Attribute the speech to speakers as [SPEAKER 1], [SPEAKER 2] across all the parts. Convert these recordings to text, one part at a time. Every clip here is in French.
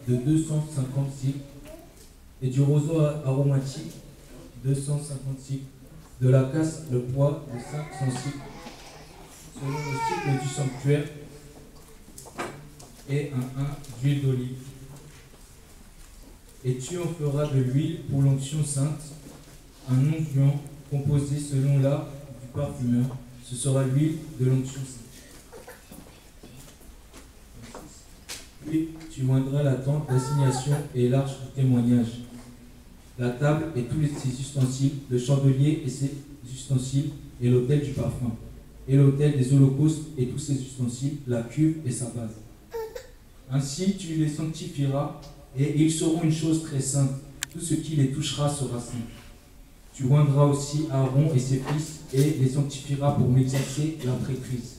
[SPEAKER 1] de 250 cycles, et du roseau aromatique 250 cycles, de la casse le poids de 500 cycles, selon le cycle du sanctuaire, et un d'huile d'olive. Et tu en feras de l'huile pour l'onction sainte, un onguent composé selon l'art du parfumeur. Ce sera l'huile de l'onction sainte. Puis tu oindras la tente d'assignation et l'arche du témoignage, la table et tous ses ustensiles, le chandelier et ses ustensiles, et l'autel du parfum, et l'autel des holocaustes et tous ses ustensiles, la cuve et sa base. Ainsi tu les sanctifieras, et ils seront une chose très sainte. Tout ce qui les touchera sera saint. Tu oindras aussi Aaron et ses fils, et les sanctifieras pour m'exercer la prêtrise.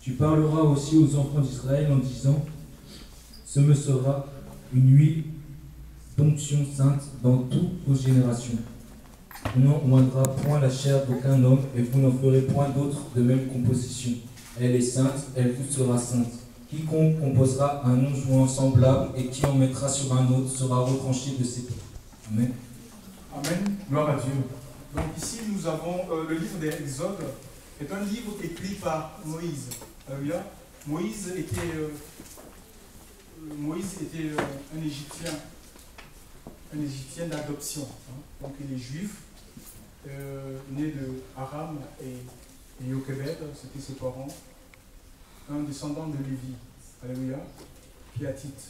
[SPEAKER 1] Tu parleras aussi aux enfants d'Israël en disant: ce me sera une huile d'onction sainte dans toutes vos générations. On n'en oindra point la chair d'aucun homme, et vous n'en ferez point d'autre de même composition. Elle est sainte, elle vous sera sainte. Quiconque composera un onguent semblable et qui en mettra sur un autre sera retranché de ses pieds. Amen.
[SPEAKER 2] Amen. Gloire à Dieu. Donc ici, nous avons le livre des Exodes, est un livre écrit par Moïse. Alléluia. Moïse était un Égyptien d'adoption. Hein. Donc il est juif, né de Aram et Jochebed, c'était ses parents. Un descendant de Lévi, alléluia, piatite.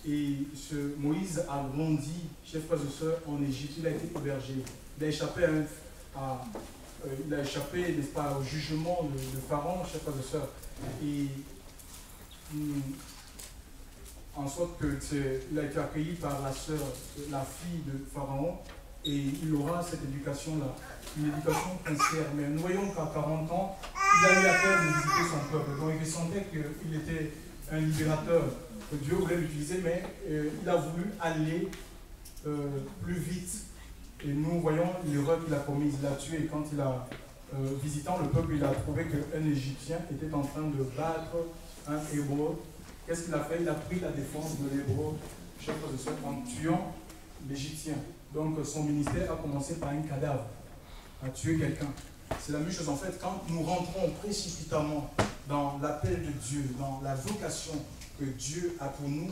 [SPEAKER 2] Et ce Moïse a grandi, chers frères et sœurs, en Égypte. Il a été hébergé. Il a échappé n'est-ce pas, au jugement de Pharaon, chers frères et sœurs. Et en sorte qu'il a été accueilli par la sœur, la fille de Pharaon, et il aura cette éducation-là, une éducation princière. Mais nous voyons qu'à 40 ans, il a eu à faire de visiter son peuple. Donc il ressentait qu'il était un libérateur, que Dieu voulait l'utiliser, mais il a voulu aller plus vite. Et nous voyons l'erreur qu'il a commise. Il a tué. Quand il a, visitant le peuple, il a trouvé qu'un Égyptien était en train de battre un Hébreu. Qu'est-ce qu'il a fait? Il a pris la défense de l'Hébreu, chers frères et sœurs, en tuant l'Égyptien. Donc son ministère a commencé par un cadavre, à tuer quelqu'un. C'est la même chose en fait, quand nous rentrons précipitamment dans l'appel de Dieu, dans la vocation que Dieu a pour nous,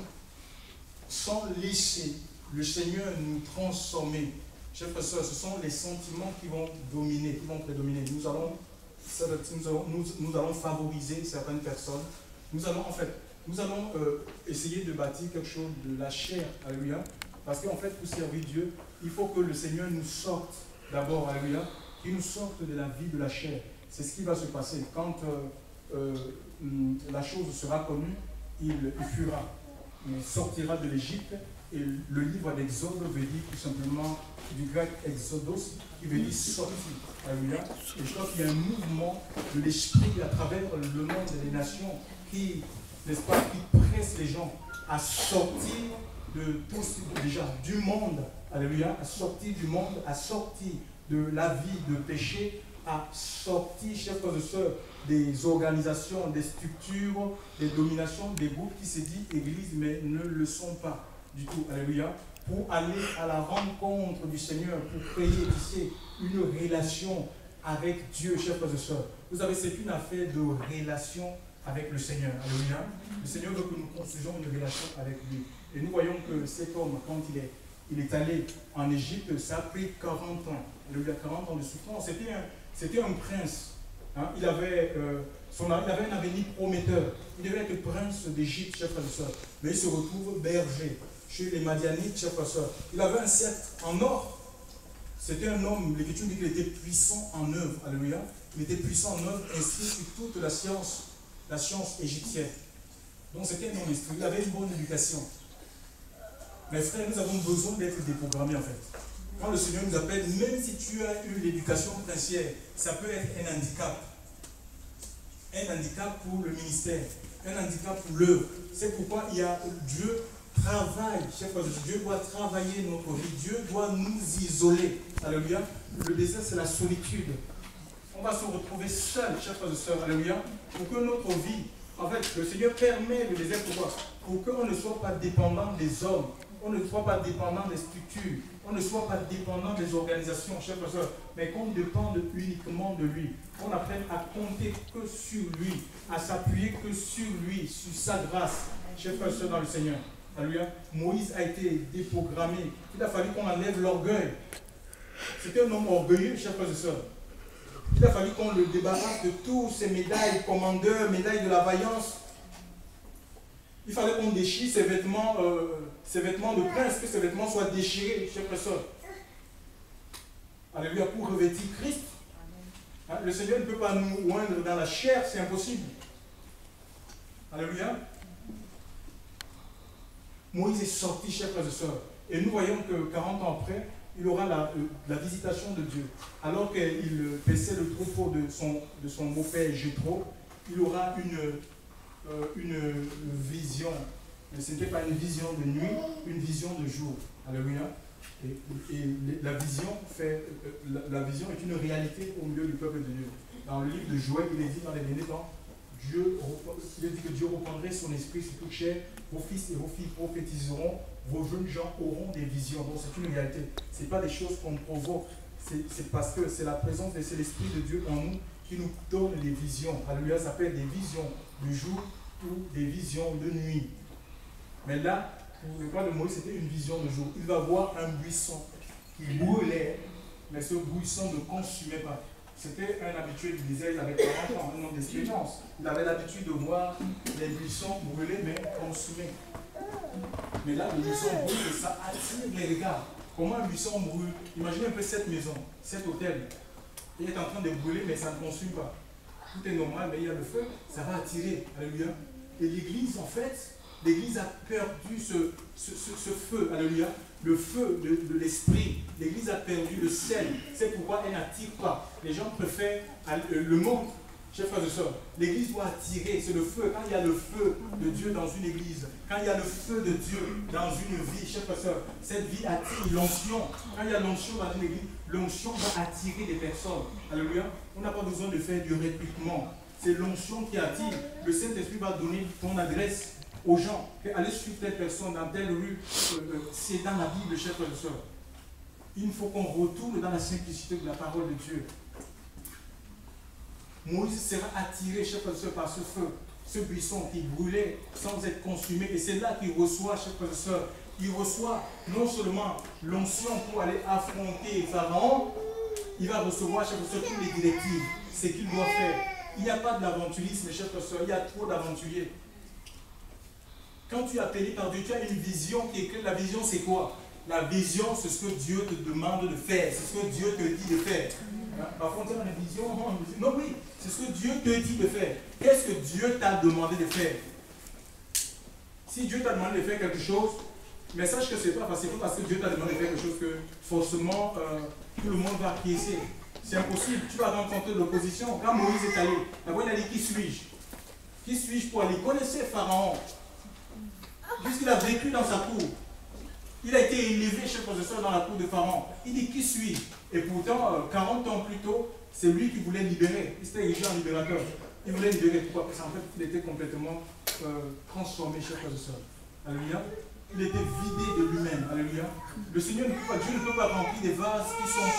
[SPEAKER 2] sans laisser le Seigneur nous transformer. Chers frères et sœurs, ce sont les sentiments qui vont dominer, qui vont prédominer. Nous allons favoriser certaines personnes. Nous allons essayer de bâtir quelque chose de la chair, alléluia. Parce qu'en fait, pour servir Dieu, il faut que le Seigneur nous sorte d'abord, alléluia, qu'il nous sorte de la vie de la chair. C'est ce qui va se passer. Quand la chose sera connue, il fuira. Il sortira de l'Égypte. Et le livre d'Exode veut dire tout simplement du grec exodos, qui veut dire sortir. Alléluia. Et je crois qu'il y a un mouvement de l'esprit à travers le monde et les nations qui, n'est-ce pas, qui presse les gens à sortir de tous, déjà du monde, alléluia, à sortir du monde, à sortir de la vie de péché, à sortir, chers frères et sœurs, des organisations, des structures, des dominations, des groupes qui se disent église, mais ne le sont pas du tout, alléluia, pour aller à la rencontre du Seigneur, pour créer ici une relation avec Dieu, chers frères et sœurs. Vous savez, c'est une affaire de relation avec le Seigneur, alléluia. Le Seigneur veut que nous construisions une relation avec lui. Et nous voyons que cet homme, quand il est allé en Égypte, ça a pris 40 ans. Alléluia, 40 ans de souffrance. C'était un prince. Hein. Il avait un avenir prometteur. Il devait être prince d'Égypte, chers frères et sœurs. Mais il se retrouve berger chez les Madianites, chers frères et sœurs. Il avait un sceptre en or. C'était un homme, l'Écriture dit qu'il était puissant en œuvre. Alléluia. Il était puissant en œuvre, instruit sur toute la science égyptienne. Donc c'était un homme instruit. Il avait une bonne éducation. Mes frères, nous avons besoin d'être déprogrammés en fait. Quand le Seigneur nous appelle, même si tu as eu l'éducation princière, ça peut être un handicap. Un handicap pour le ministère, un handicap pour l'œuvre. C'est pourquoi Dieu travaille, chers frères, Dieu doit travailler notre vie, Dieu doit nous isoler. Alléluia. Le désert, c'est la solitude. On va se retrouver seul, chers frères et sœurs, alléluia, pour que notre vie En fait, le Seigneur permet le désert pourquoi? Pour qu'on ne soit pas dépendant des hommes, on ne soit pas dépendant des structures, on ne soit pas dépendant des organisations, chers frères et sœurs, mais qu'on dépende uniquement de lui. On apprenne à compter que sur lui, à s'appuyer que sur lui, sur sa grâce, chers frères et sœurs dans le Seigneur. Alléluia. Moïse a été déprogrammé. Il a fallu qu'on enlève l'orgueil. C'était un homme orgueilleux, chers frères et sœurs. Il a fallu qu'on le débarrasse de tous ces médailles, commandeurs, médailles de la vaillance. Il fallait qu'on déchire ses vêtements de prince, que ses vêtements soient déchirés, chers frères et sœurs. Alléluia, pour revêtir Christ. Hein, le Seigneur ne peut pas nous oindre dans la chair, c'est impossible. Alléluia. Moïse est sorti, chers frères et sœurs. Et nous voyons que 40 ans après, il aura la visitation de Dieu. Alors qu'il paissait le troupeau de son beau-père Jéthro, il aura une vision. Mais ce n'était pas une vision de nuit, une vision de jour. Alléluia. Et la vision est une réalité au milieu du peuple de Dieu. Dans le livre de Joël, il est dit dans les derniers temps, il est dit que Dieu reprendrait son esprit sur toute chair, vos fils et vos filles prophétiseront, vos jeunes gens auront des visions. Donc c'est une réalité. Ce n'est pas des choses qu'on provoque, c'est parce que c'est la présence, c'est l'Esprit de Dieu en nous qui nous donne les visions. Alléluia, ça peut être des visions de jour ou des visions de nuit. Mais là, pour le cas de Moïse, c'était une vision de jour. Il va voir un buisson qui brûlait, mais ce buisson ne consumait pas. C'était un habitué du désert, il avait 40 ans, un homme d'expérience. Il avait l'habitude de voir les buissons brûler, mais consumés. Mais là, le buisson brûle et ça attire les regards. Comment un buisson brûle? Imaginez un peu cette maison, cet hôtel. Il est en train de brûler, mais ça ne consume pas. Tout est normal, mais il y a le feu, ça va attirer. Alléluia. Et l'église, en fait, l'église a perdu ce feu. Alléluia. Le feu de l'esprit. L'église a perdu le sel. C'est pourquoi elle n'attire pas. Les gens préfèrent le monde. Chers frères et sœurs, l'église doit attirer, c'est le feu. Quand il y a le feu de Dieu dans une église, quand il y a le feu de Dieu dans une vie, chers frères et sœurs, cette vie attire l'onction. Quand il y a l'onction dans une église, l'onction va attirer des personnes. Alléluia. On n'a pas besoin de faire du recrutement. C'est l'onction qui attire. Le Saint-Esprit va donner ton adresse aux gens. Allez suivre telle personne dans telle rue. C'est dans la Bible, chers frères et sœurs. Il faut qu'on retourne dans la simplicité de la parole de Dieu. Moïse sera attiré, chers frères et sœurs, par ce feu, ce buisson qui brûlait sans être consumé. Et c'est là qu'il reçoit, chers frères et sœurs, il reçoit non seulement l'onction pour aller affronter Pharaon, il va recevoir, chers frères et sœurs, toutes les directives, ce qu'il doit faire. Il n'y a pas d'aventurisme, chers frères et sœurs, il y a trop d'aventuriers. Quand tu es appelé par Dieu, tu as une vision qui est claire. La vision, c'est quoi? La vision, c'est ce que Dieu te demande de faire, c'est ce que Dieu te dit de faire. Par contre, la vision, non, oui, c'est ce que Dieu te dit de faire. Qu'est-ce que Dieu t'a demandé de faire? Si Dieu t'a demandé de faire quelque chose, mais sache que ce n'est pas facilement parce que Dieu t'a demandé de faire quelque chose que forcément tout le monde va acquiescer. C'est impossible. Tu vas rencontrer de l'opposition. Quand Moïse est allé, d'abord il a dit qui suis-je? Qui suis-je pour aller? Il connaissait Pharaon. Puisqu'il a vécu dans sa cour. Il a été élevé, chef professeur, dans la cour de Pharaon. Il dit qui suis-je? Et pourtant, 40 ans plus tôt, c'est lui qui voulait libérer. Il s'était érigé en libérateur. Il voulait libérer. Pourquoi? Parce qu'en fait, il était complètement transformé, chef professeur. Alléluia. Il était vidé de lui-même. Alléluia. Le Seigneur ne peut pas, Dieu ne peut pas remplir des vases qui sont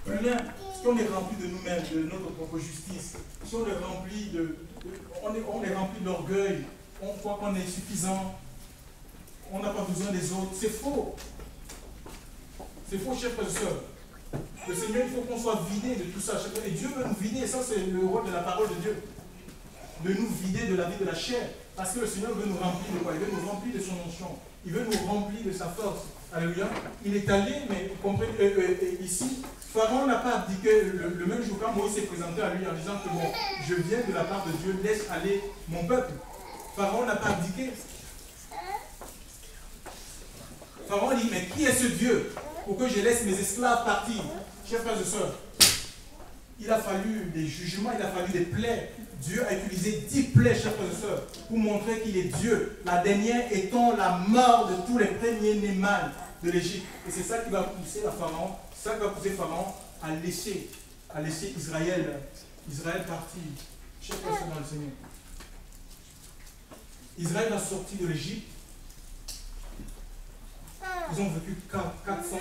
[SPEAKER 2] pleins. Pleins. Si on est rempli de nous-mêmes, de notre propre justice, si on est rempli on est rempli d'orgueil, on croit qu'on est suffisant, on n'a pas besoin des autres, c'est faux. C'est faux, chers frères et sœurs. Le Seigneur, il faut qu'on soit vidé de tout ça. Et Dieu veut nous vider, ça c'est le rôle de la parole de Dieu. De nous vider de la vie de la chair. Parce que le Seigneur veut nous remplir de quoi? Il veut nous remplir de son onction. Il veut nous remplir de sa force. Alléluia. Il est allé, mais vous comprenez, ici, Pharaon n'a pas abdiqué le même jour quand Moïse s'est présenté à lui en disant que bon, je viens de la part de Dieu, laisse aller mon peuple. Pharaon n'a pas abdiqué. Pharaon dit, mais qui est ce Dieu pour que je laisse mes esclaves partir? Chers frères et sœurs, il a fallu des jugements, il a fallu des plaies. Dieu a utilisé 10 plaies, chers frères et sœurs, pour montrer qu'il est Dieu. La dernière étant la mort de tous les premiers-nés mâles de l'Égypte. Et c'est ça qui va pousser Pharaon, à laisser Israël partir. chers frères et sœurs dans le Seigneur. Israël a sorti de l'Égypte. Ils ont vécu 400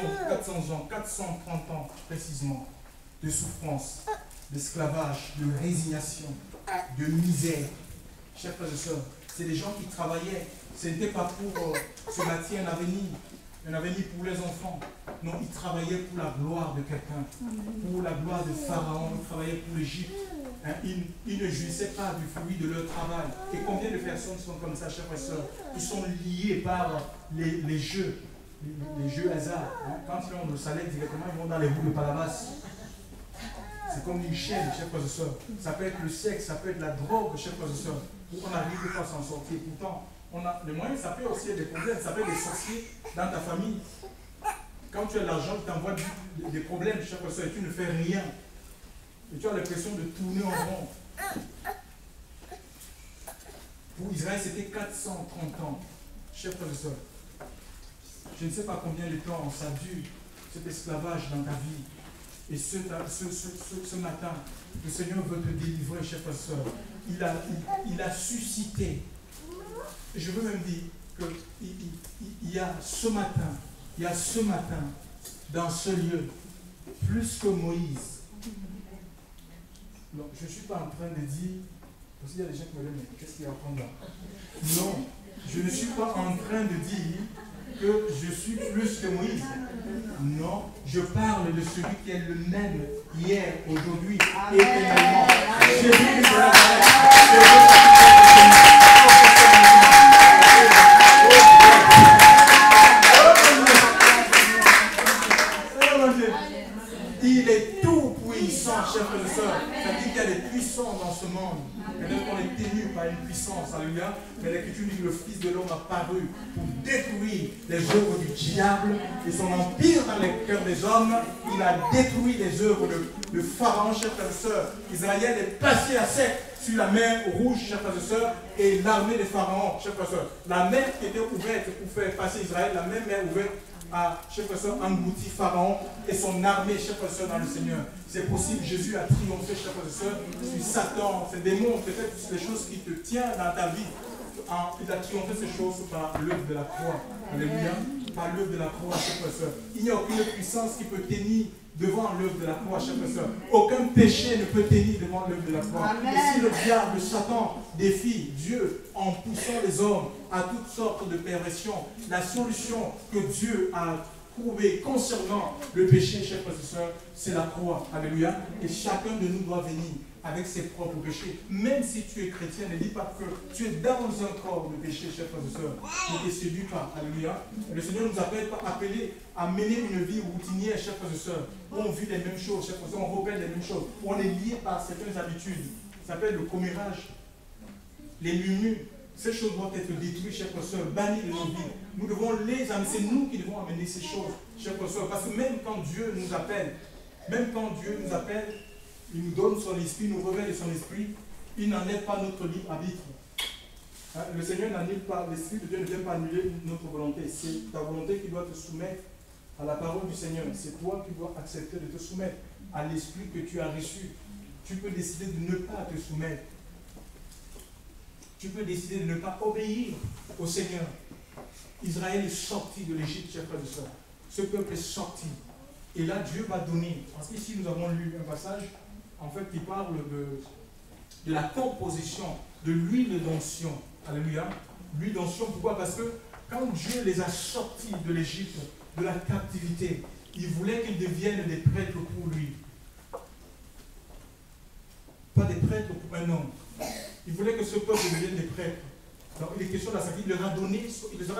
[SPEAKER 2] ans, 430 ans précisément, de souffrance, d'esclavage, de résignation, de misère. Chers frères et sœurs, c'est des gens qui travaillaient. Ce n'était pas pour se bâtir un avenir pour les enfants. Non, ils travaillaient pour la gloire de quelqu'un, pour la gloire de Pharaon, ils travaillaient pour l'Égypte. Hein, ils ne jouissaient pas du fruit de leur travail. Et combien de personnes sont comme ça, chers frères et sœurs, qui sont liées par les jeux hasard. Hein. Quand ils ont le salaire directement, ils vont dans les roues de Palabas. C'est comme une chaîne, chers frères et sœurs. Ça peut être le sexe, ça peut être la drogue, chers frères et sœurs. Pour qu'on n'arrive pas à s'en sortir. Pourtant, on a les moyens, ça peut aussi être des problèmes, ça peut être des sorciers dans ta famille. Quand tu as de l'argent, tu t'envoies des problèmes, chers frères et sœurs, et tu ne fais rien. Et tu as l'impression de tourner en rond. Pour Israël, c'était 430 ans, chers frères et sœurs. Je ne sais pas combien de temps ça dure, cet esclavage dans ta vie. Et ce matin, le Seigneur veut te délivrer, chers frères et sœurs. Il a suscité. Je veux même dire qu'il y a ce matin, dans ce lieu, plus que Moïse. Donc, je ne suis pas en train de dire, parce qu'il y a des gens qui me disent, mais qu'est-ce qu'il y a à prendre là? Non, je ne suis pas en train de dire que je suis plus que Moïse. Non, je parle de celui qui est le même hier, aujourd'hui, éternellement. Il est tout puissant, chers frères et sœurs. C'est-à-dire qu'il y a des puissants dans ce monde. Peut-être qu'on est tenu par une puissance, alléluia. Mais l'Écriture dit que le Fils de l'homme a paru pour détruire les œuvres du diable et son empire dans les cœurs des hommes. Il a détruit les œuvres de Pharaon, chers frères et sœurs. Israël est passé à sec sur la mer Rouge, chers frères et sœurs, et l'armée des pharaons, chers frères et sœurs. La mer qui était ouverte pour faire passer Israël, la même mer ouverte a, chers frères et sœurs, englouti Pharaon et son armée, chers frères et sœurs, dans le Seigneur. C'est possible, Jésus a triomphé, chers frères et sœurs, sur Satan, ces démons, peut-être les choses qui te tiennent dans ta vie. Il a triomphé ces choses par l'œuvre de la croix. Alléluia. Par l'œuvre de la croix, chers frères et sœurs. Il n'y a aucune puissance qui peut tenir devant l'œuvre de la croix, chers frères et sœurs. Aucun péché ne peut tenir devant l'œuvre de la croix. Amen. Et si le diable, Satan, défie Dieu en poussant les hommes à toutes sortes de perversions, la solution que Dieu a trouvée concernant le péché, chers frères et sœurs, c'est la croix. Alléluia. Et chacun de nous doit venir avec ses propres péchés. Même si tu es chrétien, ne dis pas que tu es dans un corps de péché, chers frères et sœurs. Ne te séduis pas. Alléluia. Le Seigneur nous appelle pas appelés à mener une vie routinière, chers frères et sœurs, où on vit les mêmes choses, chers frères et sœurs, on répète les mêmes choses, où on est lié par certaines habitudes. Ça s'appelle le commérage, les murmures. Ces choses doivent être détruites, chers frères et sœurs, bannies de nos vies. Nous devons les amener, c'est nous qui devons amener ces choses, chers frères et sœurs. Parce que même quand Dieu nous appelle, il nous donne son esprit, nous révèle de son esprit, il n'enlève pas notre libre arbitre. Hein? Le Seigneur n'annule pas, l'Esprit de Dieu ne vient pas annuler notre volonté. C'est ta volonté qui doit te soumettre à la parole du Seigneur. C'est toi qui dois accepter de te soumettre à l'esprit que tu as reçu. Tu peux décider de ne pas te soumettre. Tu peux décider de ne pas obéir au Seigneur. Israël est sorti de l'Égypte, chers frères et sœurs. Ce peuple est sorti. Et là, Dieu va donner. Parce qu'ici, nous avons lu un passage, en fait, qui parle de la composition de l'huile d'onction. Alléluia. L'huile d'onction, pourquoi? Parce que quand Dieu les a sortis de l'Égypte, de la captivité, il voulait qu'ils deviennent des prêtres pour lui. Pas des prêtres pour un homme. Il voulait que ce peuple devienne des prêtres. Donc, il est question de la sacrifice. Il leur a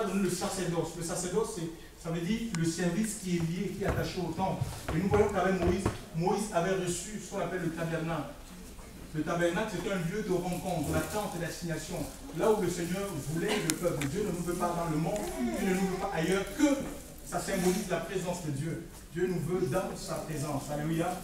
[SPEAKER 2] donné le sacerdoce. Le sacerdoce, ça veut dire le service qui est lié, qui est attaché au temple. Et nous voyons qu'avec Moïse avait reçu ce qu'on appelle le tabernacle. Le tabernacle, c'est un lieu de rencontre, la tente d'assignation. Là où le Seigneur voulait le peuple. Dieu ne nous veut pas dans le monde, Dieu ne nous veut pas ailleurs, que ça symbolise la présence de Dieu. Dieu nous veut dans sa présence. Alléluia.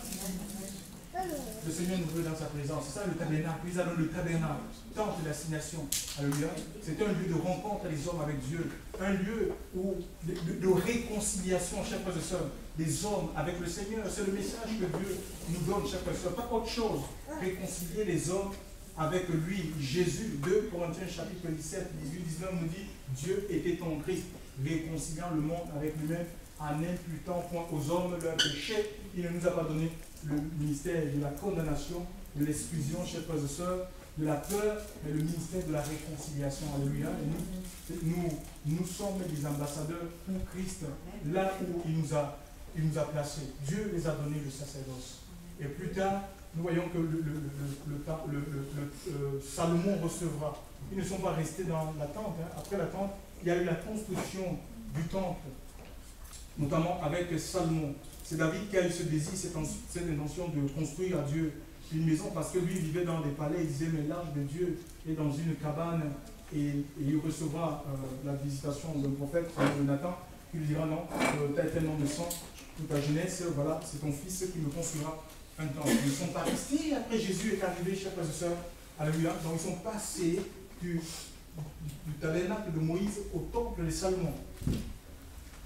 [SPEAKER 2] Le Seigneur nous veut dans sa présence. C'est ça le tabernacle. Ils allons le tabernacle, temple d'assignation. Alléluia. C'est un lieu de rencontre des hommes avec Dieu. Un lieu de réconciliation, chers frères et sœurs, des hommes avec le Seigneur. C'est le message que Dieu nous donne, chers frères et sœurs. Pas autre chose. Réconcilier les hommes avec lui, Jésus. 2 Corinthiens chapitre 17, 18, 19 nous dit, Dieu était en Christ, réconciliant le monde avec lui-même, en n'imputant point aux hommes leur péché. Il ne nous a pas donné le ministère de la condamnation, de l'exclusion, chers frères et sœurs, de la peur, mais le ministère de la réconciliation. Alléluia. Et nous sommes des ambassadeurs pour Christ, là où il nous a placés. Dieu les a donné le sacerdoce. Et plus tard, nous voyons que Salomon recevra. Ils ne sont pas restés dans la tente. Après la tente, il y a eu la construction du temple, notamment avec Salomon. C'est David qui a eu ce désir, cette intention de construire à Dieu une maison, parce que lui il vivait dans des palais. Il disait, mais l'arche de Dieu est dans une cabane, et il recevra la visitation d'un prophète, Nathan, qui lui dira, non, tu as été un homme de sang, toute ta jeunesse, voilà, c'est ton fils qui me construira un temple. Ils sont pas restés, après Jésus est arrivé, chers frères et sœurs, alléluia. Donc ils sont passés du tabernacle de Moïse au temple de Salomon.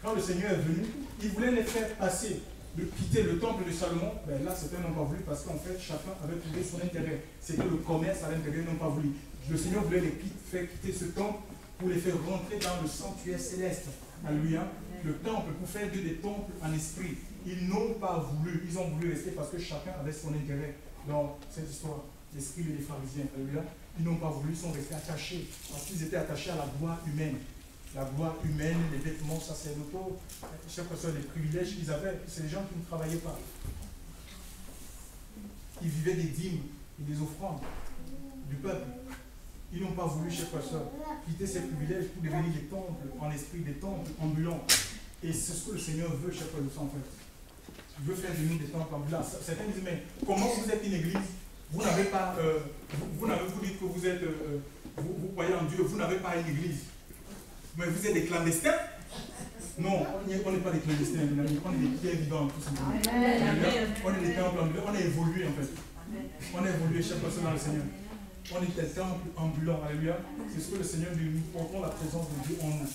[SPEAKER 2] Quand le Seigneur est venu, il voulait les faire passer, de quitter le temple de Salomon. Ben là, certains n'ont pas voulu, parce qu'en fait, chacun avait trouvé son intérêt. C'était le commerce à l'intérieur, ils n'ont pas voulu. Le Seigneur voulait les faire quitter ce temple pour les faire rentrer dans le sanctuaire céleste. Alléluia. Le temple, pour faire Dieu des temples en esprit. Ils n'ont pas voulu, ils ont voulu rester parce que chacun avait son intérêt dans cette histoire. L'esprit des pharisiens, alléluia. Ils n'ont pas voulu, ils sont restés attachés, parce qu'ils étaient attachés à la gloire humaine. La gloire humaine, les vêtements sacerdotaux, chers frères et sœurs, les privilèges qu'ils avaient, c'est des gens qui ne travaillaient pas. Ils vivaient des dîmes et des offrandes du peuple. Ils n'ont pas voulu, chers frères et sœurs, quitter ces privilèges pour devenir des temples en esprit, des temples ambulants. Et c'est ce que le Seigneur veut, chers frères et sœurs, en fait. Il veut faire de nous des temples ambulants. Certains disent, mais comment vous êtes une église? Vous n'avez pas, vous dites que vous êtes, vous croyez en Dieu, vous n'avez pas une église. Mais vous êtes des clandestins? Non, on n'est pas des clandestins, mes amis. On est des pierres vivantes, tout simplement. On est des temples ambulants. On a évolué, en fait. On a évolué, chers frères dans le Seigneur. On est des temples ambulants, alléluia. C'est ce que le Seigneur dit. Nous portons la présence de Dieu en nous.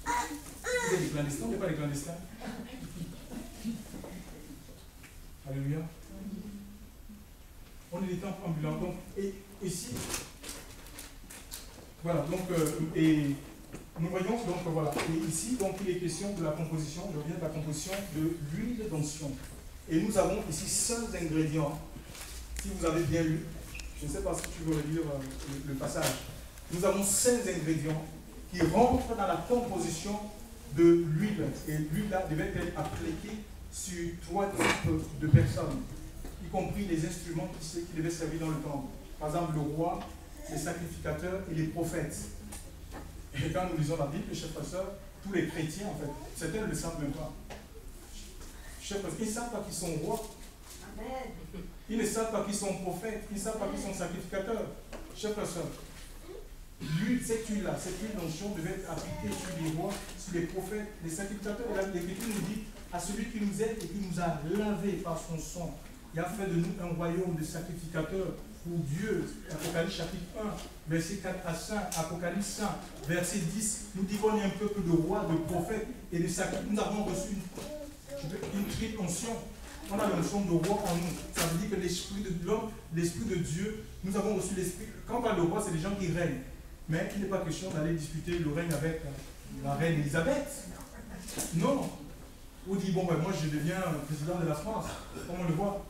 [SPEAKER 2] Vous êtes des clandestins, vous n'êtes pas des clandestins? Alléluia. On est des temples ambulants. Donc, et ici, voilà, donc, et nous voyons, donc, voilà, et ici, donc, il est question de la composition, je reviens de la composition de l'huile d'onction. Et nous avons ici 5 ingrédients, si vous avez bien lu, je ne sais pas si tu veux lire le passage. Nous avons 5 ingrédients qui rentrent dans la composition de l'huile. Et l'huile là devait être appliquée sur 3 types de personnes, y compris les instruments qui devaient servir dans le temple. Par exemple, le roi, les sacrificateurs et les prophètes. Et quand nous lisons la Bible, chers frères et sœurs, tous les chrétiens, en fait, certains ne le savent même pas. Chers frères, ils ne savent pas qu'ils sont rois. Ils ne savent pas qu'ils sont prophètes. Ils ne savent pas qu'ils sont sacrificateurs. Chers frères et sœurs, l'huile, cette huile-là, cette huile d'onction devait être appliquée sur les rois, sur les prophètes, les sacrificateurs. Et l'Écriture nous dit, à celui qui nous aide et qui nous a lavés par son sang, il a fait de nous un royaume de sacrificateurs pour Dieu. Apocalypse chapitre 1, verset 4 à 5, Apocalypse 5, verset 10, nous dit qu'on est un peuple de rois, de prophètes et de sacrificateurs. Nous avons reçu une triple onction. On a l'onction de roi en nous. Ça veut dire que l'esprit de l'homme, l'esprit de Dieu, nous avons reçu l'esprit. Quand on parle de roi, c'est des gens qui règnent. Mais il n'est pas question d'aller discuter le règne avec la reine Elisabeth. Non. On dit, bon, ben, moi je deviens président de la France. Comme on le voit.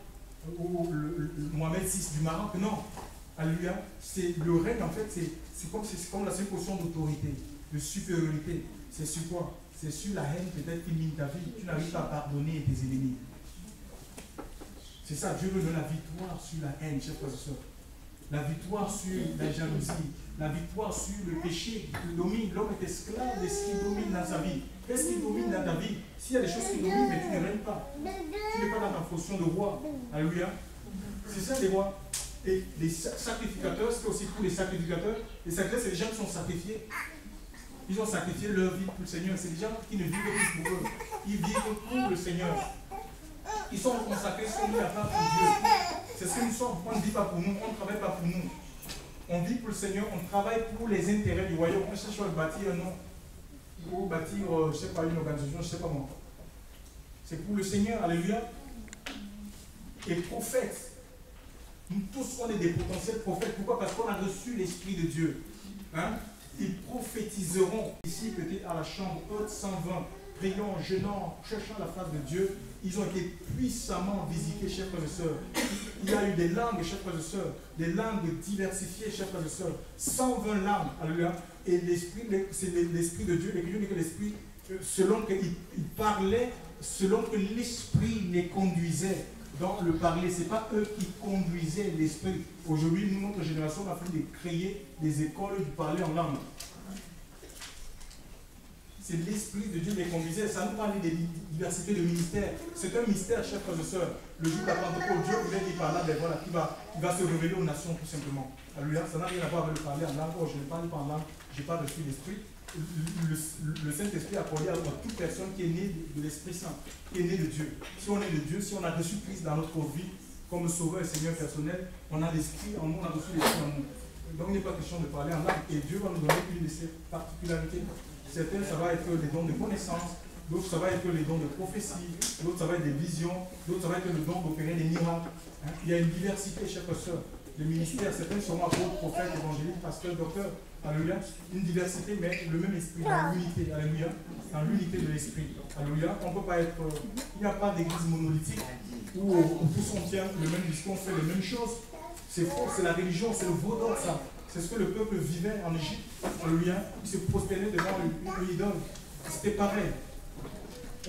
[SPEAKER 2] Ou le Mohamed VI du Maroc. Non. Alléluia. Le règne, en fait, c'est comme la seule portion d'autorité, de supériorité. C'est sur quoi? C'est sur la haine peut-être qui mine ta vie. Tu n'arrives pas à pardonner tes ennemis. C'est ça, Dieu veut donner la victoire sur la haine, chers frères et sœurs. La victoire sur la jalousie, la victoire sur le péché qui domine. L'homme est esclave de ce qui domine dans sa vie. Qu'est-ce qui domine dans ta vie? S'il y a des choses qui dominent, mais tu ne règnes pas. Tu n'es pas dans ta fonction de roi. Alléluia. C'est ça les rois. Et les sacrificateurs, c'est aussi pour les sacrificateurs. Les sacrificateurs, c'est les gens qui sont sacrifiés. Ils ont sacrifié leur vie pour le Seigneur. C'est des gens qui ne vivent plus pour eux. Ils vivent pour le Seigneur. Ils sont consacrés, ils sont mis à part pour Dieu. C'est ce que nous sommes. On ne vit pas pour nous, on ne travaille pas pour nous. On vit pour le Seigneur, on travaille pour les intérêts du royaume. On cherche à bâtir un nom, ou bâtir, je ne sais pas, une organisation, je ne sais pas moi. C'est pour le Seigneur, alléluia. Et prophète. Nous tous, on est des potentiels prophètes. Pourquoi? Parce qu'on a reçu l'Esprit de Dieu. Hein? Ils prophétiseront. Ici, peut-être à la chambre haute 120, priant, jeûnant, cherchant la face de Dieu. Ils ont été puissamment visités, chers frères et sœurs. Il y a eu des langues, chers frères et sœurs, des langues diversifiées, chers frères et sœurs. 120 langues, alléluia. Et l'Esprit, c'est l'Esprit de Dieu. L'Écriture dit que l'Esprit, selon qu'il parlait, selon que l'Esprit les conduisait dans le parler. Ce n'est pas eux qui conduisaient l'Esprit. Aujourd'hui, nous, notre génération, on a fait de créer des écoles du parler en langue. C'est l'Esprit de Dieu qui les conduisait. Ça nous parle des diversités de ministères. C'est un mystère, chers frères et sœurs. Le jour de la Pentecôte, Dieu voulait qu'il parle, ben voilà, il va se révéler aux nations tout simplement. Alléluia. Ça n'a rien à voir avec le parler en langue. Oh, je ne parle pas en langue, je n'ai pas reçu l'Esprit. Le Saint-Esprit a accordé à toute personne qui est née de l'Esprit Saint, qui est née de Dieu. Si on est de Dieu, si on a reçu Christ dans notre vie comme Sauveur et Seigneur personnel, on a l'Esprit en nous, on a reçu l'Esprit en nous. Donc il n'est pas question de parler en langue. Et Dieu va nous donner une de ses particularités. Certains, ça va être les dons de connaissance, d'autres, ça va être les dons de prophétie, d'autres, ça va être des visions, d'autres, ça va être le don d'opérer des miracles. Hein? Il y a une diversité, chers sœurs. Les ministères, certains seront apôtres, prophètes, évangélistes, pasteurs, docteurs. Alléluia. Une diversité, mais le même esprit, dans l'unité. Alléluia. Dans l'unité de l'esprit. Alléluia. On ne peut pas être. Il n'y a pas d'église monolithique où tous on tient le même discours, on fait les mêmes choses. C'est faux, c'est la religion, c'est le vaudor, ça. C'est ce que le peuple vivait en Égypte. Alléluia. Il se prosternait devant une idole. C'était pareil.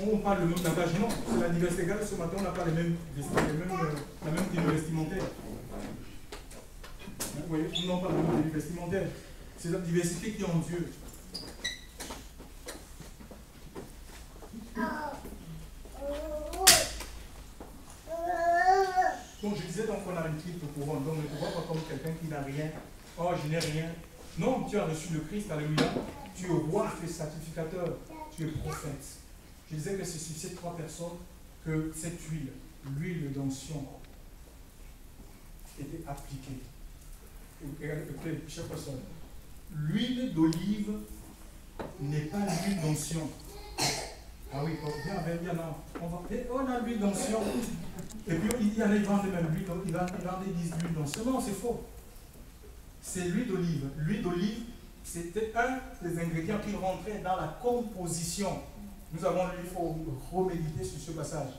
[SPEAKER 2] On parle le même langage, non. C'est la diversité. Regarde, ce matin, on n'a pas la même tenue vestimentaire. Vous voyez, nous n'avons pas la même tenue vestimentaire. C'est la diversité qui est en Dieu. Donc je disais donc qu'on a une triple couronne. Donc ne te vois pas comme quelqu'un qui n'a rien. Oh, je n'ai rien. Non, tu as reçu le Christ, alléluia. Tu es roi, tu es sacrificateur, tu es prophète. Je disais que c'est sur ces trois personnes que cette huile, l'huile d'onction, était appliquée. Écoutez, chère personne, l'huile d'olive n'est pas l'huile d'onction. Ah oui, viens, non. On a l'huile d'onction. Et puis il y en a, ils vendent même l'huile, ils disent l'huile d'onction. Non, c'est faux. C'est l'huile d'olive. L'huile d'olive, c'était un des ingrédients qui rentrait dans la composition. Nous avons lu, il faut reméditer sur ce passage.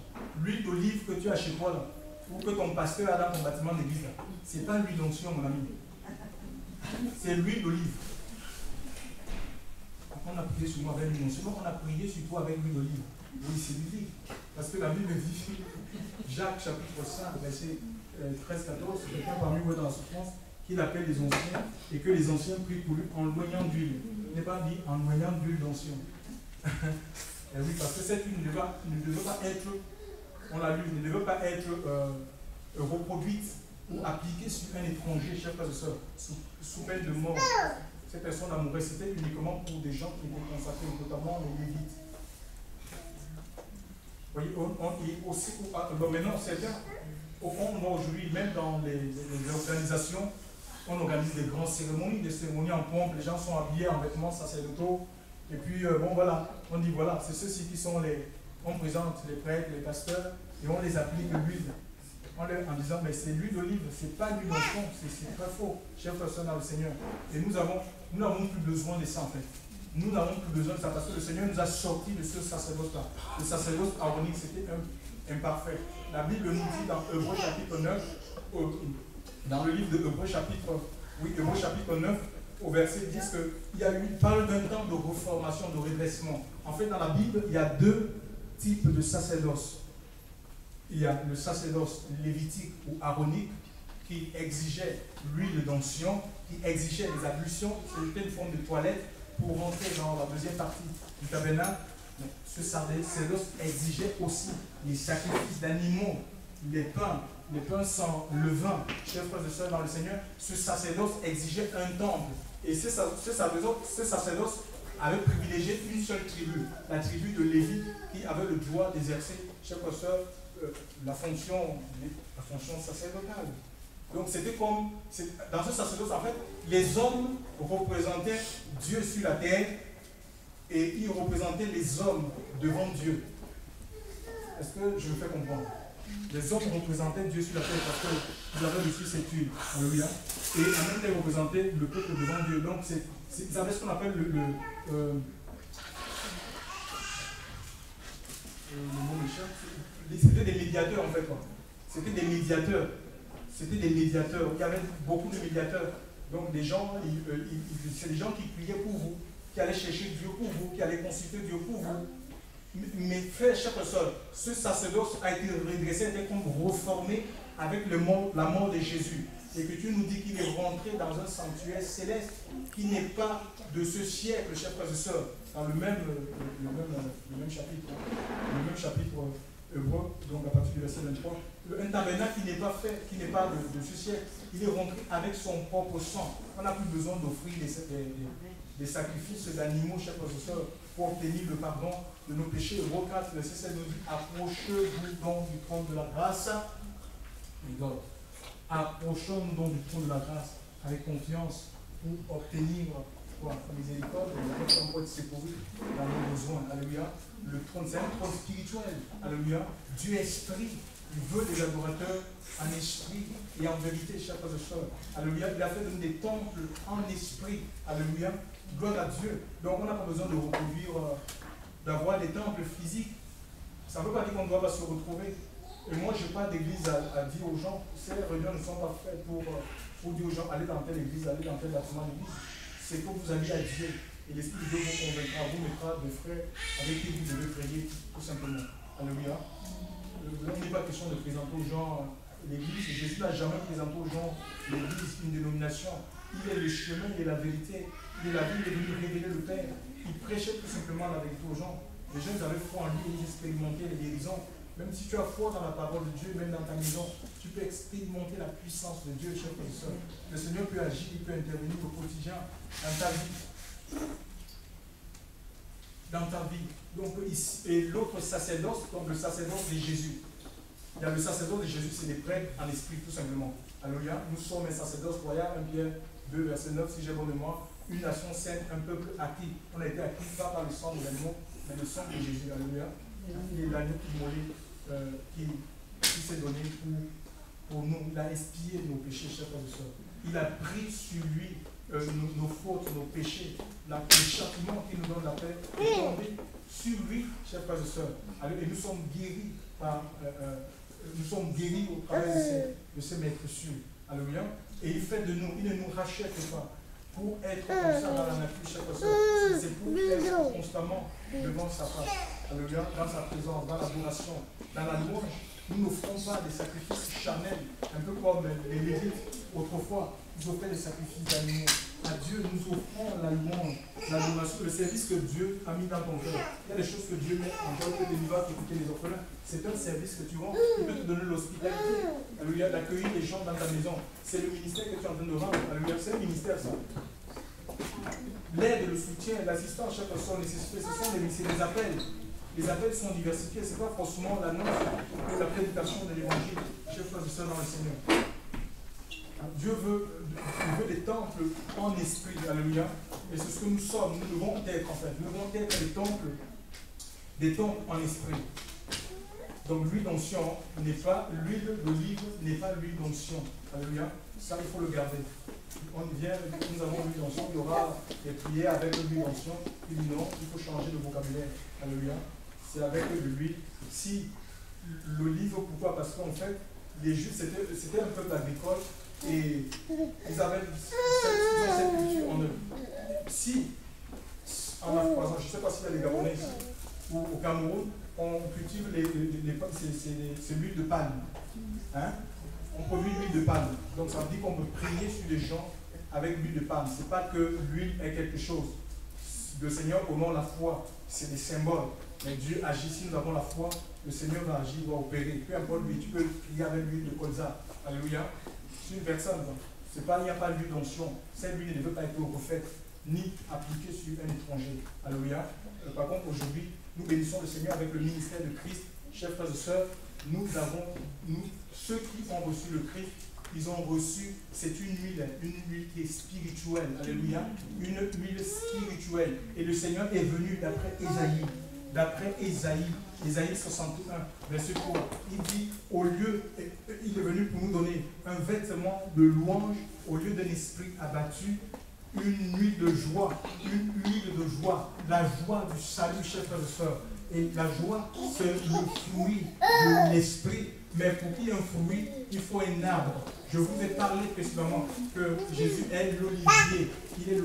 [SPEAKER 2] L'huile d'olive que tu as chez toi, là, ou que ton pasteur a dans ton bâtiment d'église, ce n'est pas l'huile d'onction, mon ami. C'est l'huile d'olive. On a prié sur moi avec l'huile d'onction. On a prié sur toi avec l'huile d'olive. Oui, c'est biblique. Parce que la Bible dit, Jacques chapitre 5, verset 13-14, quelqu'un parmi vous dans la souffrance, qu'il appelle les anciens, et que les anciens prient pour lui en loignant d'huile. Il n'est pas dit en loignant d'huile d'onction. Et oui, parce que cette huile ne devait pas être, on l'a lu, ne devait pas être reproduite ou appliquée sur un étranger, chers frères et sœurs, sous peine de mort. Cette personne amoureuse, c'était uniquement pour des gens qui étaient consacrés, notamment les Lévites. Vous voyez, aussi, maintenant, certains, au fond, on voit aujourd'hui, même dans les organisations, on organise des grandes cérémonies, des cérémonies en pompe, les gens sont habillés en vêtements sacerdotaux, et puis, bon, voilà, on dit, voilà, c'est ceux-ci qui sont on présente les prêtres, les pasteurs, et on les applique l'huile. En disant, mais c'est l'huile d'olive, c'est pas l'huile d'onction, c'est très faux, chers frères et sœurs dans le Seigneur. Et nous n'avons plus besoin de ça, en fait. Nous n'avons plus besoin de ça parce que le Seigneur nous a sortis de ce sacerdoce-là. Le sacerdoce aronique, c'était imparfait. La Bible nous dit dans Hébreux chapitre 9, dans le livre de Hébreux chapitre 9, au verset 10, il parle d'un temps de reformation, de redressement. En fait, dans la Bible, il y a deux types de sacerdoce. Il y a le sacerdoce lévitique ou aronique qui exigeait l'huile d'onction, qui exigeait les ablutions, c'était une forme de toilette pour rentrer dans la deuxième partie du tabernacle. Ce sacerdoce exigeait aussi les sacrifices d'animaux, les pains sans levain. Chers frères et sœurs dans le Seigneur, ce sacerdoce exigeait un temple. Et ce sacerdoce avait privilégié une seule tribu, la tribu de Lévi, qui avait le droit d'exercer, chers frères et sœurs, la fonction sacerdotale. Donc c'était comme, dans ce sacerdoce, en fait, les hommes représentaient Dieu sur la terre et ils représentaient les hommes devant Dieu. Est-ce que je me fais comprendre? Les hommes représentaient Dieu sur la terre parce qu'ils avaient reçu cette huile. Alléluia. Et en même temps, ils représentaient le peuple devant Dieu. Donc, ils avaient ce qu'on appelle le mot m'échappe. C'était des médiateurs en fait. C'était des médiateurs. C'était des médiateurs. Il y avait beaucoup de médiateurs. Donc des gens, c'est des gens qui priaient pour vous, qui allaient chercher Dieu pour vous, qui allaient consulter Dieu pour vous. Mais frère, chers soeurs, ce sacerdoce a été redressé, a été comme reformé avec la mort de Jésus. Et que tu nous dis qu'il est rentré dans un sanctuaire céleste qui n'est pas de ce siècle, chers frères et sœurs, dans le même chapitre. Le même chapitre hébreu, donc à partir du verset 23. Un tabernacle qui n'est pas fait, qui n'est pas de ce siècle, il est rentré avec son propre sang. On n'a plus besoin d'offrir des sacrifices d'animaux, chers frères et sœurs, pour obtenir le pardon de nos péchés. Hébreu 4, verset 7 nous dit: approchez-vous donc du trône de la grâce. Approchons-nous donc du trône de la grâce avec confiance pour obtenir quoi? Miséricorde, pour être secouru dans nos besoins. Alléluia. Le trône, c'est un trône spirituel. Alléluia. Dieu esprit. Il veut des adorateurs en esprit et en vérité, chers frères et sœurs. Alléluia. Il a fait de nous des temples en esprit. Alléluia. Gloire à Dieu. Donc on n'a pas besoin de reproduire, d'avoir des temples physiques. Ça ne veut pas dire qu'on ne doit pas se retrouver. Et moi, je n'ai pas d'église à dire aux gens, ces réunions ne sont pas faites pour dire aux gens, allez dans telle église, allez dans tel bâtiment d'église. C'est pour vous alliez à Dieu. Et l'Esprit de Dieu vous convaincra, vous mettra des frères avec qui vous devez prier, tout simplement. Alléluia. Il n'est pas question de présenter aux gens l'église. Jésus n'a jamais présenté aux gens l'église, une dénomination. Il est le chemin, il est la vérité. Il est la vie, il est venu révéler le Père. Il prêchait tout simplement la vérité aux gens. Les gens avaient foi en lui, ils expérimentaient les guérisons. Même si tu as foi dans la parole de Dieu, même dans ta maison, tu peux expérimenter la puissance de Dieu, chers frères et sœurs. Le Seigneur peut agir, il peut intervenir au quotidien, dans ta vie. Dans ta vie. Donc, et l'autre sacerdoce, donc le sacerdoce de Jésus. Il y a le sacerdoce de Jésus, c'est les prêtres en esprit, tout simplement. Alléluia. Nous sommes un sacerdoce royal, 1 Pierre 2, verset 9, si j'ai bon mémoire. Une nation sainte, un peuple acquis. On a été acquis pas par le sang de l'animal, mais le sang de Jésus. Alléluia. Il est l'agneau qui mourut. Qui s'est donné pour nous. Il a expié nos péchés, chers frères et sœurs. Il a pris sur lui nos fautes, nos péchés. Le châtiment qui nous donne la paix est tombé sur lui, chers frères et sœurs. Et nous sommes guéris au travers de ces maîtres-sûrs. Alléluia. Et il fait de nous, il ne nous rachète pas pour être comme ça dans la nature, chers frères et sœurs. C'est pour être constamment devant sa face. Alléluia. Dans sa présence, dans l'adoration, dans la louange. Nous n'offrons pas des sacrifices charnels, un peu comme les Lévites autrefois. Ils offraient des sacrifices d'animaux. À Dieu, nous offrons la louange, l'adoration, le service que Dieu a mis dans ton cœur. Il y a des choses que Dieu met en toi, que des miracles, écouter les orphelins. C'est un service que tu rends. Il peut te donner l'hospitalité. Alléluia. D'accueillir les gens dans ta maison. C'est le ministère que tu es en train de rendre. Alléluia. C'est un ministère, ça. L'aide, le soutien, l'assistance, chaque personne nécessitée, ce sont des appels. Les appels sont diversifiés, ce n'est pas forcément l'annonce ou la prédication de l'évangile, chers frères et sœurs dans le Seigneur. Dieu veut des temples en esprit, alléluia. Et c'est ce que nous sommes, nous devons être en fait. Nous devons être des temples en esprit. Donc l'huile d'onction n'est pas, l'huile d'olive n'est pas l'huile d'onction, alléluia. Ça, il faut le garder. On vient, nous avons l'huile d'onction, il y aura des prières avec l'huile d'onction. Il dit non, il faut changer de vocabulaire, alléluia. C'est avec de l'huile. Si l'olive, pourquoi? Parce qu'en fait, les Juifs, c'était un peuple agricole et ils avaient cette culture en eux. Si, en Afrique, je ne sais pas s'il y a des Gabonais ici, ou au Cameroun, on cultive c'est l'huile de palme. Hein? On produit l'huile de palme. Donc ça veut dire qu'on peut prier sur les gens avec l'huile de palme. Ce n'est pas que l'huile est quelque chose. Le Seigneur honore la foi, c'est des symboles. Mais Dieu agit, si nous avons la foi, le Seigneur va agir, va opérer. Peu importe lui, tu peux prier avec l'huile de colza. Alléluia. C'est une personne. Il n'y a pas d'huile d'onction. Cette huile ne veut pas être refaite, ni appliquée sur un étranger. Alléluia. Par contre, aujourd'hui, nous bénissons le Seigneur avec le ministère de Christ. Chers frères et sœurs, ceux qui ont reçu le Christ, ils ont reçu, c'est une huile qui est spirituelle. Alléluia. Une huile spirituelle. Et le Seigneur est venu d'après Ésaïe. d'après Ésaïe 61, verset 3. Il dit, au lieu, il est venu pour nous donner un vêtement de louange, au lieu d'un esprit abattu, une nuit de joie, une huile de joie, la joie du salut, chers frères et sœurs. Et la joie, c'est le fruit de l'esprit. Mais pour qu'il y ait un fruit, il faut un arbre. Je vous ai parlé précédemment que Jésus est l'olivier. Il est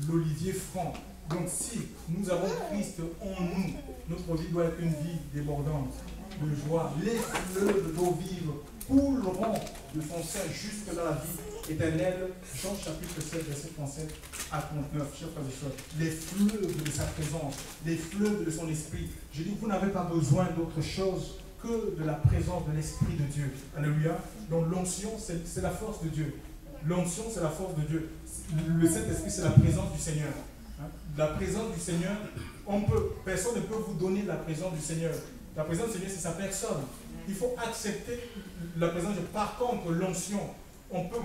[SPEAKER 2] l'olivier franc. Donc si nous avons Christ en nous, notre vie doit être une vie débordante de joie. Les fleuves d'eau vive couleront de son sein jusque dans la vie éternelle. Jean chapitre 7, verset 37 à 39. Chers frères et sœurs, les fleuves de sa présence, les fleuves de son esprit. Je dis, vous n'avez pas besoin d'autre chose que de la présence de l'Esprit de Dieu. Alléluia. Donc l'onction, c'est la force de Dieu. L'onction, c'est la force de Dieu. Le Saint-Esprit, c'est la présence du Seigneur. La présence du Seigneur, personne ne peut vous donner la présence du Seigneur. La présence du Seigneur, c'est sa personne. Il faut accepter la présence de Dieu. Par contre, l'onction,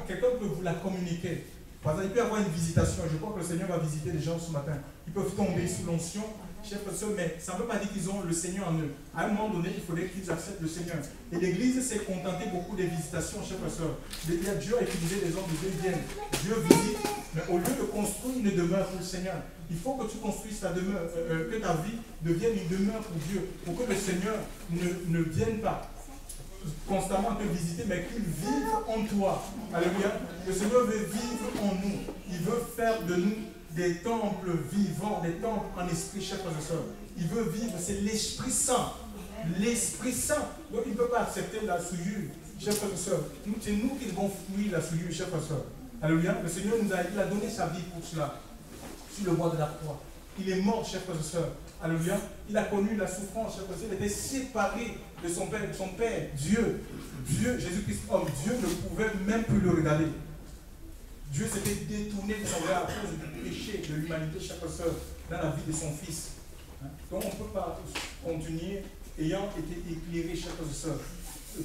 [SPEAKER 2] quelqu'un peut vous la communiquer. Par exemple, il peut y avoir une visitation. Je crois que le Seigneur va visiter les gens ce matin. Ils peuvent tomber sous l'onction, chers frères et sœurs, mais ça ne veut pas dire qu'ils ont le Seigneur en eux. À un moment donné, il faudrait qu'ils acceptent le Seigneur. Et l'Église s'est contentée beaucoup des visitations, chers frères et sœurs. Dieu a utilisé les hommes de Dieu, ils viennent. Dieu visite, mais au lieu de construire une demeure pour le Seigneur, il faut que tu construises ta demeure, que ta vie devienne une demeure pour Dieu, pour que le Seigneur ne vienne pas constamment te visiter, mais qu'il vive en toi. Alléluia. Le Seigneur veut vivre en nous. Il veut faire de nous des temples vivants, des temples en esprit, chers frères et sœurs. Il veut vivre, c'est l'Esprit Saint. L'Esprit Saint. Donc il ne peut pas accepter la souillure, chers frères et sœurs. C'est nous qui devons fuir la souillure, chers frères et sœurs. Alléluia. Le Seigneur il a donné sa vie pour cela, sur le bois de la croix. Il est mort, chers frères et sœurs. Alléluia. Il a connu la souffrance, chers frères et sœurs. Il était séparé de son Père, Dieu. Jésus-Christ, homme. Dieu ne pouvait même plus le regarder. Dieu s'était détourné de son regard à cause du péché de l'humanité, chers frères et sœurs, dans la vie de son Fils. Donc on ne peut pas continuer, ayant été éclairé, chers frères et sœurs,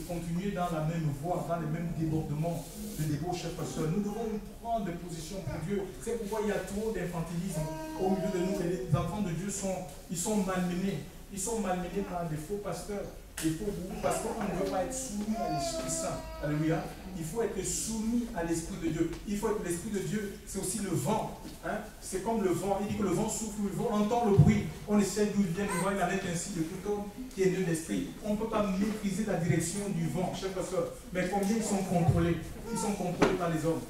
[SPEAKER 2] continuer dans la même voie, dans les mêmes débordements de débauche, chers frères et sœurs. Nous devons prendre des positions pour Dieu. C'est pourquoi il y a trop d'infantilisme au milieu de nous. Et les enfants de Dieu sont malmenés. Ils sont malmenés par des faux pasteurs, des faux gourous, parce qu'on ne veut pas être soumis à l'Esprit Saint. Alléluia. Il faut être soumis à l'Esprit de Dieu. Il faut être l'Esprit de Dieu, c'est aussi le vent. Hein? C'est comme le vent. Il dit que le vent souffle, on entend le bruit. On essaie d'où il vient, le vent, il en est ainsi de tout homme qui est né d'esprit. On ne peut pas maîtriser la direction du vent, chers frères et sœurs. Mais combien ils sont contrôlés? Ils sont contrôlés par les hommes.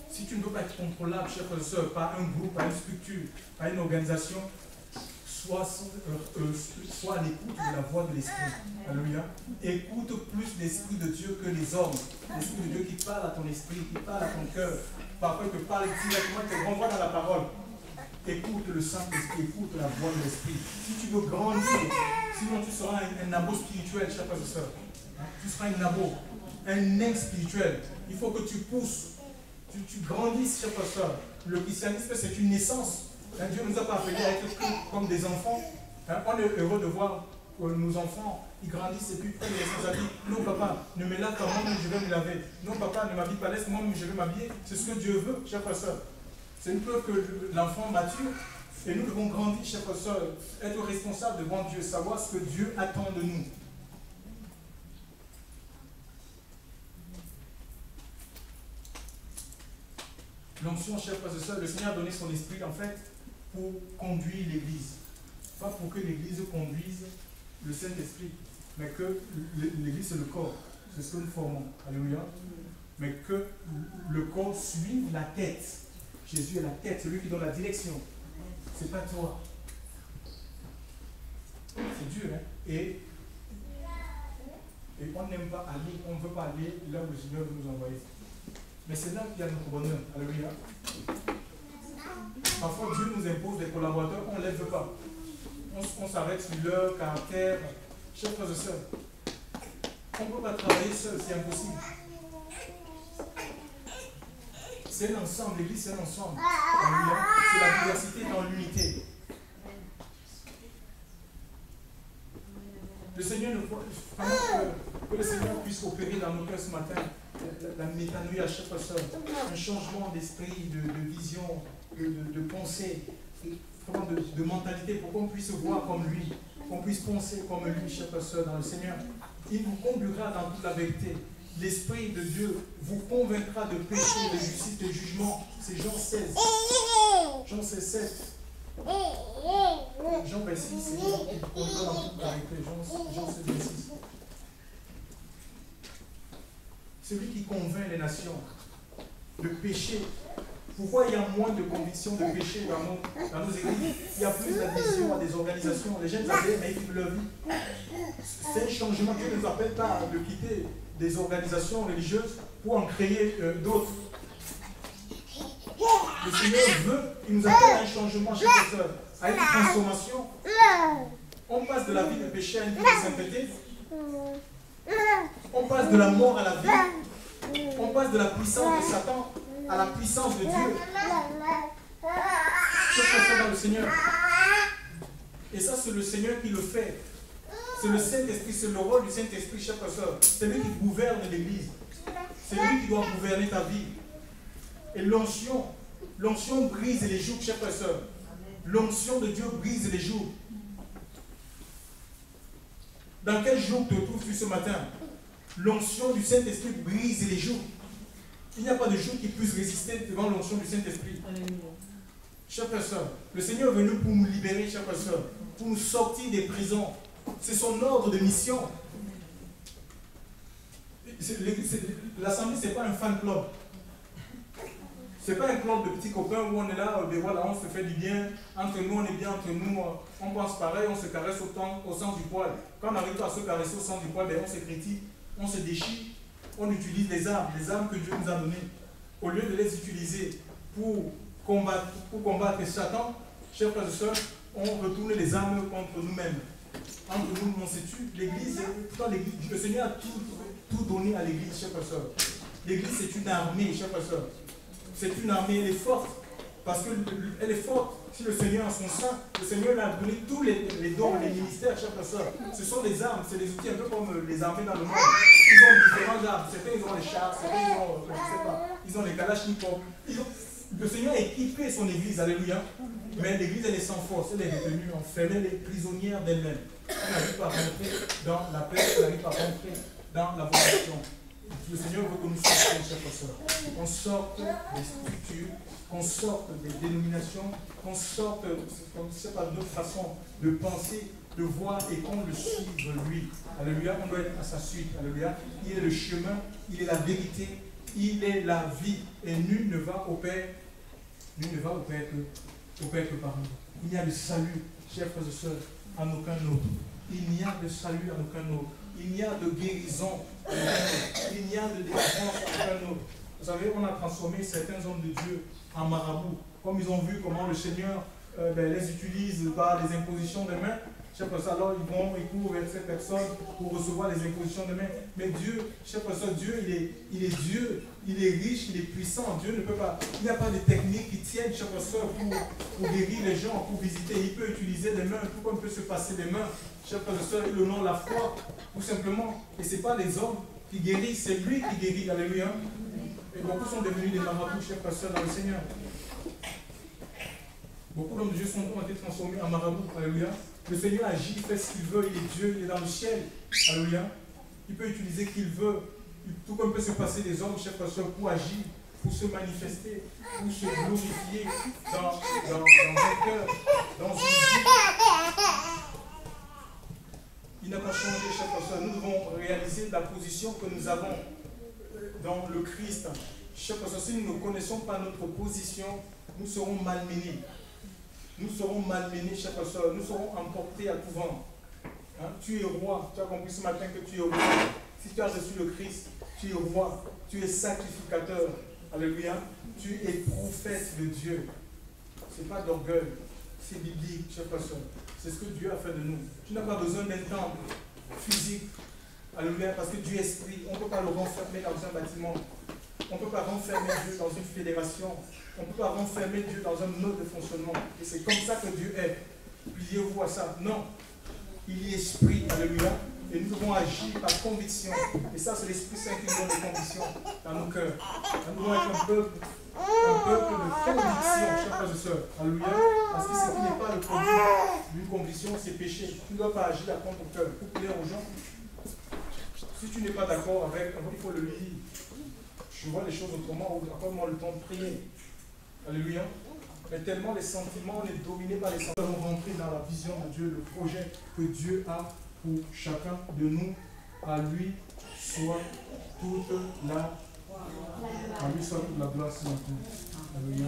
[SPEAKER 2] Si tu ne peux pas être contrôlable, chers frères et sœurs, par un groupe, par une structure, par une organisation, sois à l'écoute de la voix de l'Esprit. Alléluia. Écoute plus l'Esprit de Dieu que les hommes. L'Esprit de Dieu qui parle à ton esprit, qui parle à ton cœur. Parfois, il te parle directement, il te renvoie dans la parole. Écoute le Saint-Esprit, écoute la voix de l'Esprit. Si tu veux grandir, sinon tu seras un nabo spirituel, chers frères et sœurs. Tu seras un nabo, un nain spirituel. Il faut que tu pousses, tu grandisses, chers frères et sœurs. Le christianisme, c'est une naissance. Dieu nous a pas appelés à être comme des enfants. On est heureux de voir nos enfants, ils grandissent et puis prennent les responsabilités. Non papa, ne me lave pas, moi-même je vais me laver. Non papa, ne m'habille pas, laisse moi-même je vais m'habiller. C'est ce que Dieu veut, chers frères et sœurs. C'est une preuve que l'enfant mature. Et nous devons grandir, chers frères et sœurs, être responsables devant Dieu, savoir ce que Dieu attend de nous. L'onction, chers frères et sœurs, le Seigneur a donné son esprit en fait pour conduire l'Église. Pas pour que l'Église conduise le Saint-Esprit, mais que l'Église c'est le corps. C'est ce que nous formons. Alléluia. Mais que le corps suive la tête. Jésus est la tête, celui qui donne la direction. C'est pas toi. C'est dur, hein? Et on n'aime pas aller, on ne veut pas aller là où le Seigneur veut nous envoyer. Mais c'est là qu'il y a notre bonheur. Alléluia. Parfois, Dieu nous impose des collaborateurs qu'on ne les veut pas. On s'arrête sur leur caractère. Chers frères et sœurs, on ne peut pas travailler seul, c'est impossible. C'est un ensemble, l'Église c'est un ensemble. C'est la diversité dans l'unité. Le Seigneur nous que le Seigneur puisse opérer dans nos cœurs ce matin. La métanoïa à chaque personne, un changement d'esprit, de vision, de pensée. de mentalité, pour qu'on puisse voir comme lui, qu'on puisse penser comme lui, chers frères et sœurs, dans le Seigneur. Il vous conduira dans toute la vérité. L'Esprit de Dieu vous convaincra de péché, de justice, de jugement. C'est Jean 16. Jean 16, 7. Jean 26, c'est Jean qui vous conduira dans toute la vérité. Jean 16, 26. Celui qui convainc les nations de péché. Pourquoi il y a moins de conviction de péché dans nos églises? Il y a plus d'adhésion à des organisations. Les jeunes adhèrent, mais ils vivent leur vie. C'est un changement. Dieu ne nous appelle pas de quitter des organisations religieuses pour en créer d'autres. Le Seigneur veut, il nous appelle à un changement chez les sœurs, à une transformation. On passe de la vie de péché à une vie de sainteté. On passe de la mort à la vie. On passe de la puissance de Satan à la puissance de Dieu. C'est ça dans le Seigneur. Et ça, c'est le Seigneur qui le fait. C'est le Saint-Esprit, c'est le rôle du Saint-Esprit, chers frères. C'est lui qui gouverne l'Église. C'est lui qui doit gouverner ta vie. Et l'onction brise les jougs, chers frères. L'onction de Dieu brise les jougs. Dans quel joug te trouves-tu ce matin? L'onction du Saint-Esprit brise les jougs. Il n'y a pas de joug qui puisse résister devant l'onction du Saint-Esprit. Chers frères et sœurs, le Seigneur est venu pour nous libérer, chers frères et sœurs, pour nous sortir des prisons. C'est son ordre de mission. L'Assemblée, ce n'est pas un fan club. Ce n'est pas un club de petits copains où on est là, voilà, on se fait du bien, entre nous, on est bien entre nous, on pense pareil, on se caresse au sens du poil. Quand on arrive à se caresser au sens du poil, on se critique, on se déchire, on utilise les armes que Dieu nous a données. Au lieu de les utiliser pour combattre Satan, chers frères et sœurs, on retourne les armes contre nous-mêmes. Entre nous, on se tue. L'Église, le Seigneur a tout donné à l'Église, chers frères et sœurs. L'Église, c'est une armée, chers frères et sœurs. C'est une armée, elle est forte. Parce qu'elle est forte. Si le Seigneur a son sein, le Seigneur lui a donné tous les dons, les ministères, chers frères et sœurs. Ce sont des armes, c'est des outils un peu comme les armées dans le monde. Ils ont différentes armes. Certains, ils ont les chars, certains, je ne sais pas, ils ont les kalachnikovs. Le Seigneur a équipé son Église, alléluia. Mais l'Église, elle est sans force, elle est retenue, enfermée, elle est prisonnière d'elle-même. Elle n'arrive pas à rentrer dans la paix, elle n'arrive pas à rentrer dans la vocation. Le Seigneur veut que nous sortions, chers frères et sœurs. Qu'on sorte des structures, qu'on sorte des dénominations, qu'on sorte, c'est pas notre façon de penser, de voir et qu'on le suive lui. Alléluia, on doit être à sa suite. Alléluia, il est le chemin, il est la vérité, il est la vie. Et nul ne va au Père, que par nous. Il n'y a de salut, chers frères et sœurs, en aucun autre. Il n'y a de salut en aucun autre. Il n'y a de guérison en aucun autre. Il n'y a de délivrance en aucun autre. Vous savez, on a transformé certains hommes de Dieu en marabouts. Comme ils ont vu comment le Seigneur les utilise par les impositions de main. Chers frères, alors ils courent vers ces personnes pour recevoir les impositions de main. Mais Dieu, chers frères, Dieu, il est Dieu, il est riche, il est puissant. Dieu ne peut pas, il n'y a pas de technique qui tienne, chers frères, pour guérir les gens, pour visiter. Il peut utiliser des mains, tout comme il peut se passer des mains. Chers frères, il honore la foi, tout simplement. Et ce n'est pas les hommes qui guérissent, c'est lui qui guérit. Alléluia. Et beaucoup sont devenus des marabouts, chers frères, dans le Seigneur. Beaucoup d'hommes de Dieu ont été transformés en marabouts. Alléluia. Le Seigneur agit, il fait ce qu'il veut, il est Dieu, il est dans le ciel. Alléluia. Il peut utiliser qui il veut. Tout comme peut se passer des hommes, chers frères, pour agir, pour se manifester, pour se glorifier dans un cœur, dans une vie. Il n'a pas changé, chers frères. Nous devons réaliser la position que nous avons dans le Christ. Chers frères, si nous ne connaissons pas notre position, nous serons malmenés. Nous serons malmenés, chers frères, nous serons emportés à tout vent. Hein? Tu es roi, tu as compris ce matin que tu es roi. Si tu as reçu le Christ, tu es roi, tu es sacrificateur. Alléluia. Tu es prophète de Dieu. Ce n'est pas d'orgueil, c'est biblique, chers frères. C'est ce que Dieu a fait de nous. Tu n'as pas besoin d'un temple physique. Alléluia, parce que Dieu est esprit. On ne peut pas le renfermer dans un bâtiment. On ne peut pas renfermer Dieu dans une fédération. On ne peut pas renfermer Dieu dans un mode de fonctionnement. Et c'est comme ça que Dieu est. Pliez-vous à ça. Non. Il est esprit. Alléluia. Et nous devons agir par conviction. Et ça, c'est l'Esprit Saint qui nous donne des convictions dans nos cœurs. Nous devons être un peuple de conviction, chers frères et sœurs. Alléluia. Parce que ce qui n'est pas le produit d'une conviction, c'est péché. Tu ne dois pas agir contre ton cœur. Pour plaire aux gens. Si tu n'es pas d'accord avec, il faut le dire. Je vois les choses autrement, accorde-moi le temps de prier. Alléluia. Mais tellement les sentiments, on est dominé par les sentiments. Nous allons rentrer dans la vision de Dieu, le projet que Dieu a pour chacun de nous. À lui soit toute la gloire. Alléluia.